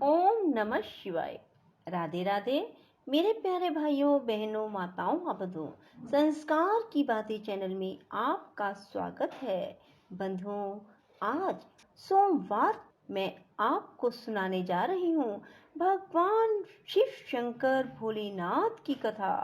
ओम नमः शिवाय। राधे राधे मेरे प्यारे भाइयों बहनों माताओं बंधुओं, संस्कार की बातें चैनल में आपका स्वागत है। बंधुओं, आज सोमवार मैं आपको सुनाने जा रही हूँ भगवान शिव शंकर भोलेनाथ की कथा।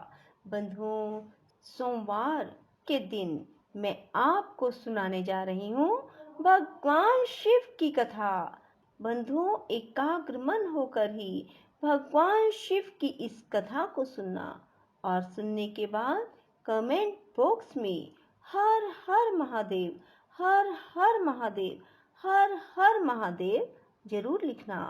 बंधुओं, सोमवार के दिन मैं आपको सुनाने जा रही हूँ भगवान शिव की कथा। बंधुओं, एकाग्र मन होकर ही भगवान शिव की इस कथा को सुनना और सुनने के बाद कमेंट बॉक्स में हर हर महादेव, हर हर महादेव, हर हर महादेव जरूर लिखना।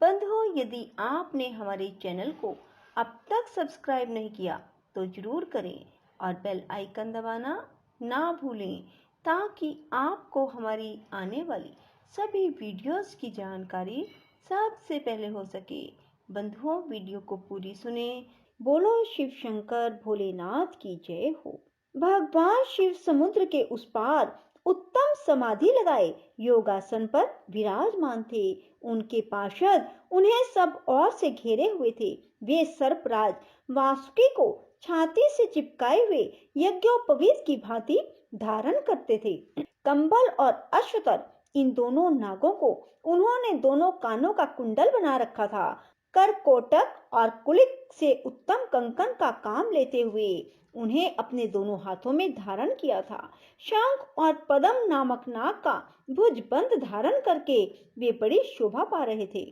बंधुओं, यदि आपने हमारे चैनल को अब तक सब्सक्राइब नहीं किया तो जरूर करें और बेल आइकन दबाना ना भूलें, ताकि आपको हमारी आने वाली सभी वीडियोस की जानकारी सबसे पहले हो सके। बंधुओं, वीडियो को पूरी सुने। बोलो शिव शंकर भोलेनाथ की जय हो। भगवान शिव समुद्र के उस पार उत्तम समाधि लगाए योगासन पर विराजमान थे। उनके पार्षद उन्हें सब ओर से घेरे हुए थे। वे सर्पराज वासुकी को छाती से चिपकाए हुए यज्ञोपवीत की भांति धारण करते थे। कंबल और अश्वतर, इन दोनों नागों को उन्होंने दोनों कानों का कुंडल बना रखा था। करकोटक और कुलिक से उत्तम कंकन का काम लेते हुए उन्हें अपने दोनों हाथों में धारण किया था। शंख और पद्म नामक नाग का भुजबंद धारण करके वे बड़ी शोभा पा रहे थे।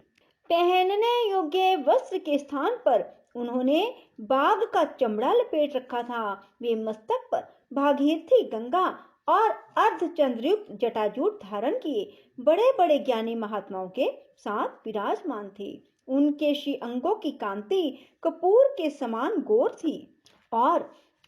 पहनने योग्य वस्त्र के स्थान पर उन्होंने बाघ का चमड़ा लपेट रखा था। वे मस्तक पर भागीरथी गंगा और अर्धचंद्रयुक्त जटाजूट धारण किए बड़े बड़े ज्ञानी महात्माओं के साथ विराजमान थे। उनके श्री अंगों की कांति कपूर के समान गोर थी और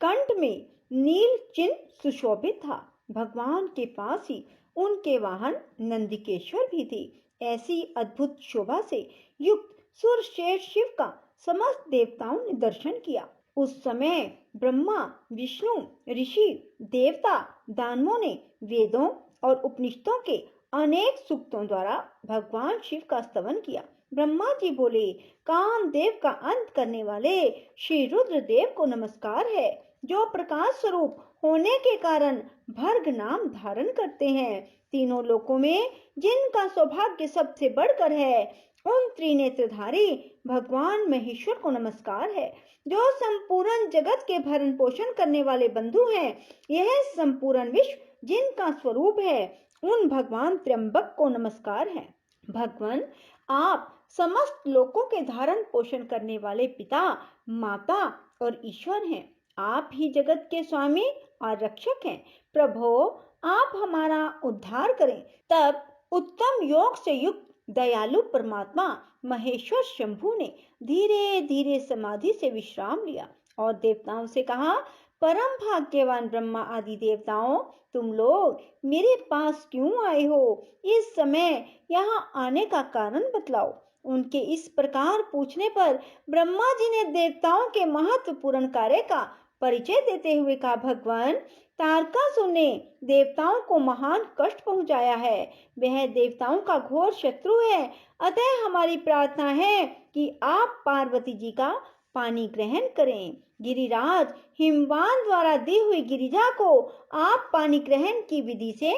कंठ में नील चिन्ह सुशोभित था। भगवान के पास ही उनके वाहन नंदिकेश्वर भी थे। ऐसी अद्भुत शोभा से युक्त सुरश्रेष्ठ शिव का समस्त देवताओं ने दर्शन किया। उस समय ब्रह्मा, विष्णु, ऋषि, देवता, दानवों ने वेदों और उपनिषदों के अनेक सूक्तों द्वारा भगवान शिव का स्तवन किया। ब्रह्मा जी बोले, कामदेव का अंत करने वाले श्री रुद्रदेव को नमस्कार है, जो प्रकाश स्वरूप होने के कारण भर्ग नाम धारण करते हैं। तीनों लोकों में जिनका सौभाग्य सबसे बढ़कर है, उन त्रिनेत्रधारी भगवान महेश्वर को नमस्कार है, जो संपूर्ण जगत के भरण पोषण करने वाले बंधु हैं। यह संपूर्ण विश्व जिनका स्वरूप है, उन भगवान त्र्यंबक को नमस्कार है। भगवान, आप समस्त लोकों के धारण पोषण करने वाले पिता, माता और ईश्वर हैं। आप ही जगत के स्वामी और रक्षक हैं। प्रभो, आप हमारा उद्धार करें। तब उत्तम योग से युक्त दयालु परमात्मा महेश्वर शंभु ने धीरे धीरे समाधि से विश्राम लिया और देवताओं से कहा, परम भाग्यवान ब्रह्मा आदि देवताओं, तुम लोग मेरे पास क्यों आए हो? इस समय यहाँ आने का कारण बतलाओ। उनके इस प्रकार पूछने पर ब्रह्मा जी ने देवताओं के महत्वपूर्ण कार्य का परिचय देते हुए कहा, भगवान, तारकासुर ने देवताओं को महान कष्ट पहुंचाया है। वह देवताओं का घोर शत्रु है। अतः हमारी प्रार्थना है कि आप पार्वती जी का पानी ग्रहण करें। गिरिराज हिमवान द्वारा दी हुई गिरिजा को आप पानी ग्रहण की विधि से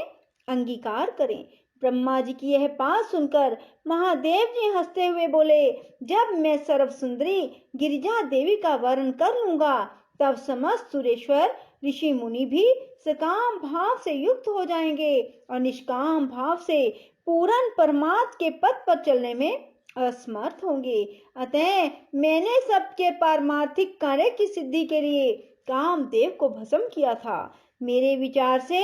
अंगीकार करें। ब्रह्मा जी की यह बात सुनकर महादेव जी हंसते हुए बोले, जब मैं सर्व सुंदरी गिरिजा देवी का वर्ण कर लूंगा, तब समस्त सुरेश्वर ऋषि मुनि भी सकाम भाव से युक्त हो जाएंगे और निष्काम भाव से पूर्ण परमात्मा के पद पर चलने में असमर्थ होंगे। अतः मैंने सबके पारमार्थिक कार्य की सिद्धि के लिए कामदेव को भस्म किया था। मेरे विचार से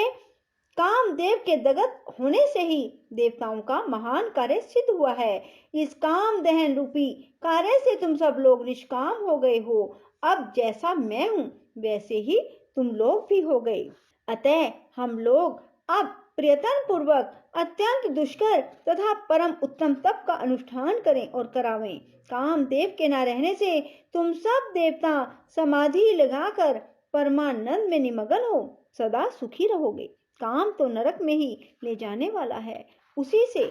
कामदेव के दगत होने से ही देवताओं का महान कार्य सिद्ध हुआ है। इस काम दहन रूपी कार्य से तुम सब लोग निष्काम हो गए हो। अब जैसा मैं हूँ वैसे ही तुम लोग भी हो गए। अतः हम लोग अब प्रयत्न पूर्वक अत्यंत दुष्कर तथा परम उत्तम तप का अनुष्ठान करें और करावें। कामदेव के न रहने से तुम सब देवता समाधि लगाकर परमानंद में निमग्न हो सदा सुखी रहोगे। काम तो नरक में ही ले जाने वाला है, उसी से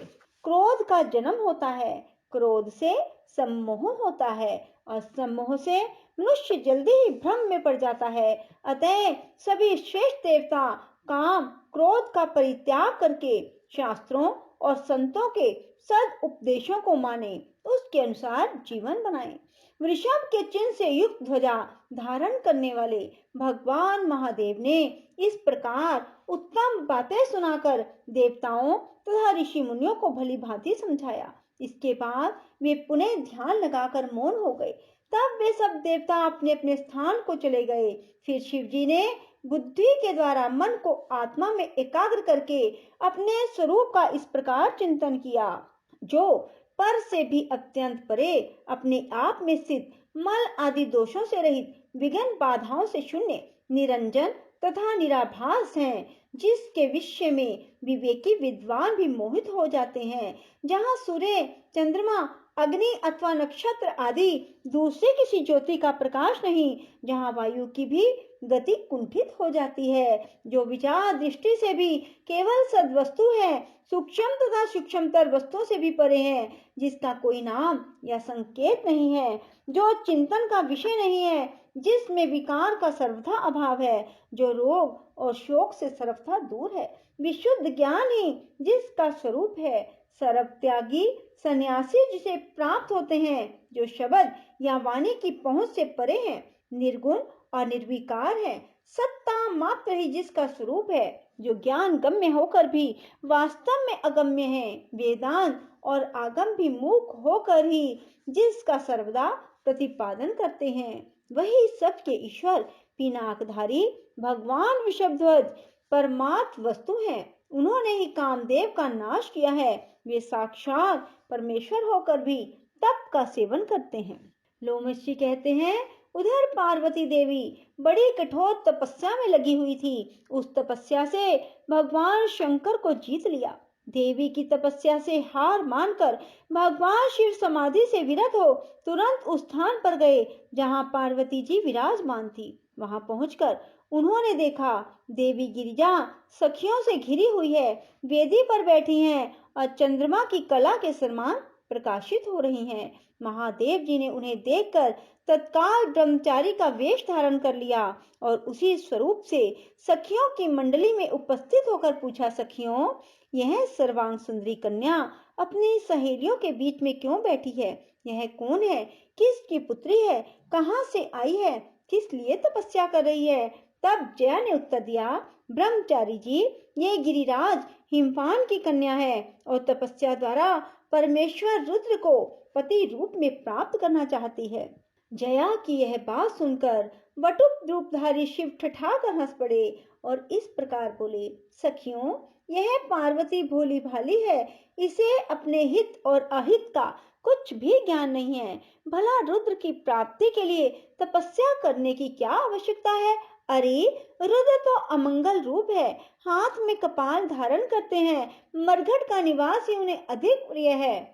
क्रोध का जन्म होता है। क्रोध से सम्मोह होता है और सम्मोह से मनुष्य जल्दी ही भ्रम में पड़ जाता है। अतः सभी श्रेष्ठ देवता काम क्रोध का परित्याग करके शास्त्रों और संतों के सद उपदेशों को माने, उसके अनुसार जीवन बनाएं। वृषभ के चिन्ह से युक्त ध्वजा धारण करने वाले भगवान महादेव ने इस प्रकार उत्तम बातें सुनाकर देवताओं तथा ऋषि मुनियों को भली भांति समझाया। इसके बाद वे पुनः ध्यान लगाकर मौन हो गए। तब वे सब देवता अपने अपने स्थान को चले गए। फिर शिव जी ने बुद्धि के द्वारा मन को आत्मा में एकाग्र करके अपने स्वरूप का इस प्रकार चिंतन किया, जो पर से भी अत्यंत परे, अपने आप में स्थित, मल आदि दोषों से रहित, विघ्न बाधाओं से शून्य, निरंजन तथा निराभास हैं, जिसके विषय में विवेकी विद्वान भी मोहित हो जाते हैं। जहाँ सूर्य, चंद्रमा, अग्नि अथवा नक्षत्र आदि दूसरे किसी ज्योति का प्रकाश नहीं, जहाँ वायु की भी गति कुंठित हो जाती है, जो विचार दृष्टि से भी केवल सद्वस्तु है, सूक्ष्म तथा सूक्ष्मतर वस्तुओं से भी परे है, जिसका कोई नाम या संकेत नहीं है, जो चिंतन का विषय नहीं है, जिसमें विकार का सर्वथा अभाव है, जो रोग और शोक से सर्वथा दूर है, विशुद्ध ज्ञान ही जिसका स्वरूप है, सर्व त्यागी सन्यासी जिसे प्राप्त होते हैं, जो शब्द या वाणी की पहुंच से परे हैं, निर्गुण और निर्विकार है, सत्ता मात्र ही जिसका स्वरूप है, जो ज्ञान गम्य होकर भी वास्तव में अगम्य है, वेदांत और आगम भी मूक होकर ही जिसका सर्वदा प्रतिपादन करते हैं, वही सबके ईश्वर पिनाकधारी भगवान वृषभध्वज परमात्म वस्तु हैं। उन्होंने ही कामदेव का नाश किया है। वे साक्षात परमेश्वर होकर भी तप का सेवन करते हैं। लोमशी कहते हैं, उधर पार्वती देवी बड़ी कठोर तपस्या में लगी हुई थी। उस तपस्या से भगवान शंकर को जीत लिया। देवी की तपस्या से हार मानकर भगवान शिव समाधि से विरत हो तुरंत उस स्थान पर गए जहाँ पार्वती जी विराजमान थी। वहां पहुंचकर उन्होंने देखा देवी गिरिजा सखियों से घिरी हुई है, वेदी पर बैठी हैं और चंद्रमा की कला के समान प्रकाशित हो रही हैं। महादेव जी ने उन्हें देखकर तत्काल ब्रह्मचारी का वेश धारण कर लिया और उसी स्वरूप से सखियों की मंडली में उपस्थित होकर पूछा, सखियों, यह सर्वांग सुंदरी कन्या अपनी सहेलियों के बीच में क्यों बैठी है? यह कौन है? किसकी पुत्री है? कहाँ से आई है? किस लिए तपस्या कर रही है? तब जया ने उत्तर दिया, ब्रह्मचारी जी, ये गिरिराज हिमपान की कन्या है और तपस्या द्वारा परमेश्वर रुद्र को पति रूप में प्राप्त करना चाहती है। जया की यह बात सुनकर वटुक रूपधारी शिव ठठाकर हंस पड़े और इस प्रकार बोले, सखियों, यह पार्वती भोली भाली है, इसे अपने हित और अहित का कुछ भी ज्ञान नहीं है। भला रुद्र की प्राप्ति के लिए तपस्या करने की क्या आवश्यकता है? अरे, रुद्र तो अमंगल रूप है, हाथ में कपाल धारण करते हैं, मरघट का निवास ही उन्हें अधिक प्रिय है।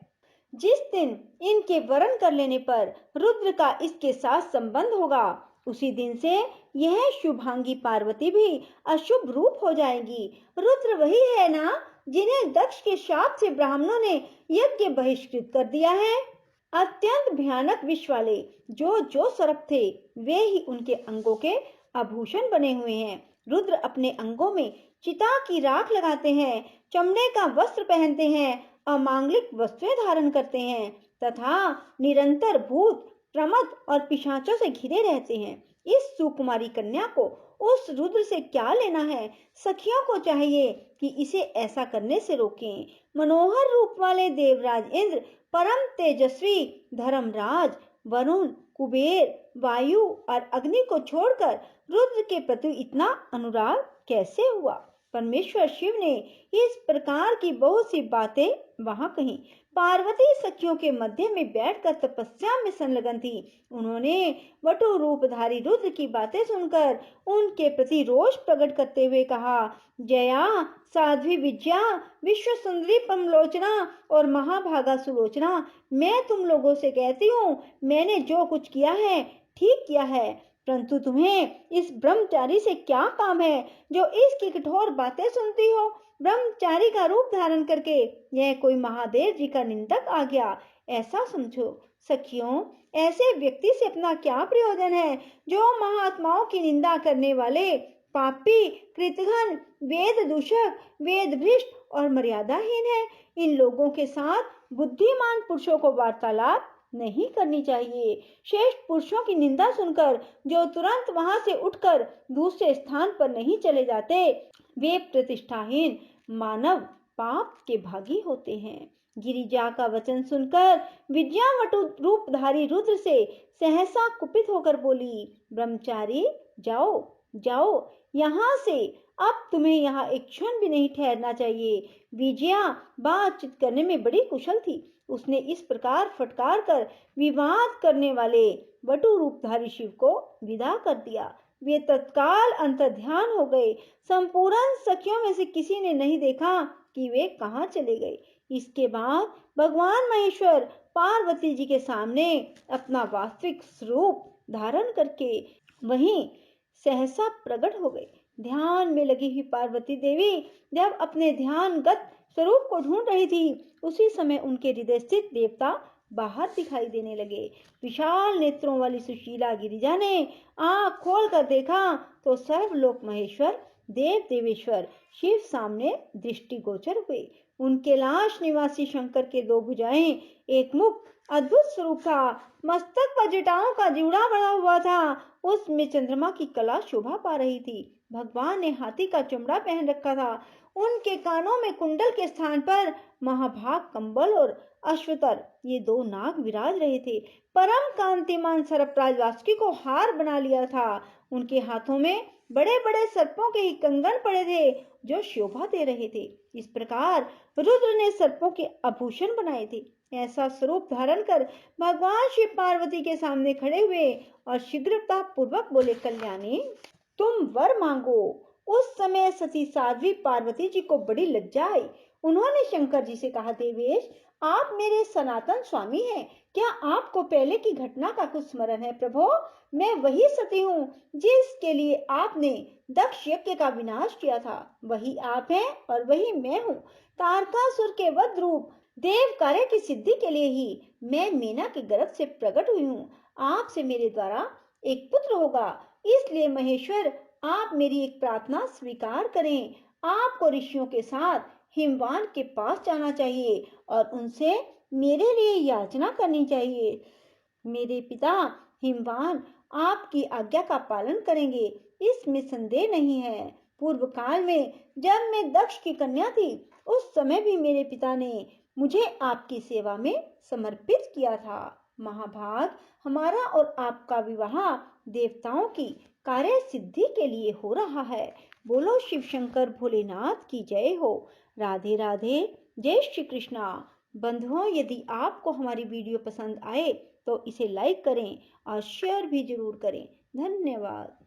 जिस दिन इनके वरण कर लेने पर रुद्र का इसके साथ संबंध होगा, उसी दिन से यह शुभांगी पार्वती भी अशुभ रूप हो जाएगी। रुद्र वही है ना जिन्हें दक्ष के शाप से ब्राह्मणों ने यज्ञ बहिष्कृत कर दिया है। अत्यंत भयानक विष वाले जो जो सर्प थे, वे ही उनके अंगों के आभूषण बने हुए हैं। रुद्र अपने अंगों में चिता की राख लगाते हैं, चमड़े का वस्त्र पहनते हैं, अमांगलिक वस्तुएं धारण करते हैं तथा निरंतर भूत, प्रमद और पिशाचों से घिरे रहते हैं। इस सुकुमारी कन्या को उस रुद्र से क्या लेना है? सखियों को चाहिए कि इसे ऐसा करने से रोकें। मनोहर रूप वाले देवराज इंद्र, परम तेजस्वी धर्मराज वरुण, कुबेर, वायु और अग्नि को छोड़कर रुद्र के प्रति इतना अनुराग कैसे हुआ? परमेश्वर शिव ने इस प्रकार की बहुत सी बातें वहां कही। पार्वती सखियों के मध्य में बैठकर तपस्या में संलग्न थी। उन्होंने वटु रूपधारी रुद्र की बातें सुनकर उनके प्रति रोष प्रकट करते हुए कहा, जया, साध्वी विद्या, विश्व सुंदरी पमलोचना और महाभागा सुलोचना, मैं तुम लोगों से कहती हूँ, मैंने जो कुछ किया है ठीक किया है। परंतु तुम्हें इस ब्रह्मचारी से क्या काम है जो इसकी कठोर बातें सुनती हो। ब्रह्मचारी का रूप धारण करके यह कोई महादेव जी का निंदक आ गया, ऐसा समझो। सखियों, ऐसे व्यक्ति से अपना क्या प्रयोजन है जो महात्माओं की निंदा करने वाले, पापी, कृतघ्न, वेद दूषक, वेद भ्रष्ट और मर्यादाहीन है। इन लोगों के साथ बुद्धिमान पुरुषों को वार्तालाप नहीं करनी चाहिए। श्रेष्ठ पुरुषों की निंदा सुनकर जो तुरंत वहां से उठकर दूसरे स्थान पर नहीं चले जाते, वे प्रतिष्ठाहीन मानव पाप के भागी होते हैं। गिरिजा का वचन सुनकर विद्यावटु रूपधारी रुद्र से सहसा कुपित होकर बोली, ब्रह्मचारी जाओ जाओ यहाँ से, अब तुम्हें यहाँ एक क्षण भी नहीं ठहरना चाहिए। विजया बातचीत करने में बड़ी कुशल थी। उसने इस प्रकार फटकार कर विवाद करने वाले वटु रूपधारी शिव को विदा कर दिया। वे तत्काल अंतर्ध्यान हो गए। संपूर्ण सखियों में से किसी ने नहीं देखा कि वे कहाँ चले गए। इसके बाद भगवान महेश्वर पार्वती जी के सामने अपना वास्तविक स्वरूप धारण करके वहीं सहसा प्रकट हो गए। ध्यान में लगी हुई पार्वती देवी जब अपने ध्यानगत स्वरूप को ढूंढ रही थी, उसी समय उनके हृदय स्थित देवता बाहर दिखाई देने लगे। विशाल नेत्रों वाली सुशीला गिरिजा ने आंख खोलकर देखा तो सर्वलोक महेश्वर देव देवेश्वर शिव सामने दृष्टिगोचर हुए। उनके लाश निवासी शंकर के दो भुजाएं, एक मुख अद्भुत स्वरूप था। मस्तक पर जटाओं का जूड़ा बना हुआ था, उसमें चंद्रमा की कला शोभा पा रही थी। भगवान ने हाथी का चमड़ा पहन रखा था। उनके कानों में कुंडल के स्थान पर महाभाग कंबल और अश्वतर, ये दो नाग विराज रहे थे। परम कांतिमान सर्पराज वासुकी को हार बना लिया था। उनके हाथों में बड़े बड़े सर्पों के ही कंगन पड़े थे जो शोभा दे रहे थे। इस प्रकार रुद्र ने सर्पों के आभूषण बनाए थे। ऐसा स्वरूप धारण कर भगवान शिव पार्वती के सामने खड़े हुए और शीघ्रता पूर्वक बोले, कल्याणी तुम वर मांगो। उस समय सती साध्वी पार्वती जी को बड़ी लज्जा आई। उन्होंने शंकर जी से कहा, देवेश आप मेरे सनातन स्वामी हैं, क्या आपको पहले की घटना का कुछ स्मरण है? प्रभो, मैं वही सती हूँ जिसके लिए आपने दक्ष यज्ञ का विनाश किया था। वही आप हैं और वही मैं हूँ। तारकासुर के वध रूप देव कार्य की सिद्धि के लिए ही मैं मीना के गर्भ से प्रकट हुई हूँ। आपसे मेरे द्वारा एक पुत्र होगा, इसलिए महेश्वर आप मेरी एक प्रार्थना स्वीकार करें। आपको ऋषियों के साथ हिमवान के पास जाना चाहिए और उनसे मेरे लिए याचना करनी चाहिए। मेरे पिता हिमवान आपकी आज्ञा का पालन करेंगे, इसमें संदेह नहीं है। पूर्व काल में जब मैं दक्ष की कन्या थी, उस समय भी मेरे पिता ने मुझे आपकी सेवा में समर्पित किया था। महाभाग, हमारा और आपका विवाह देवताओं की कार्य सिद्धि के लिए हो रहा है। बोलो शिव शंकर भोलेनाथ की जय हो। राधे राधे, जय श्री कृष्णा। बंधुओं, यदि आपको हमारी वीडियो पसंद आए तो इसे लाइक करें और शेयर भी जरूर करें। धन्यवाद।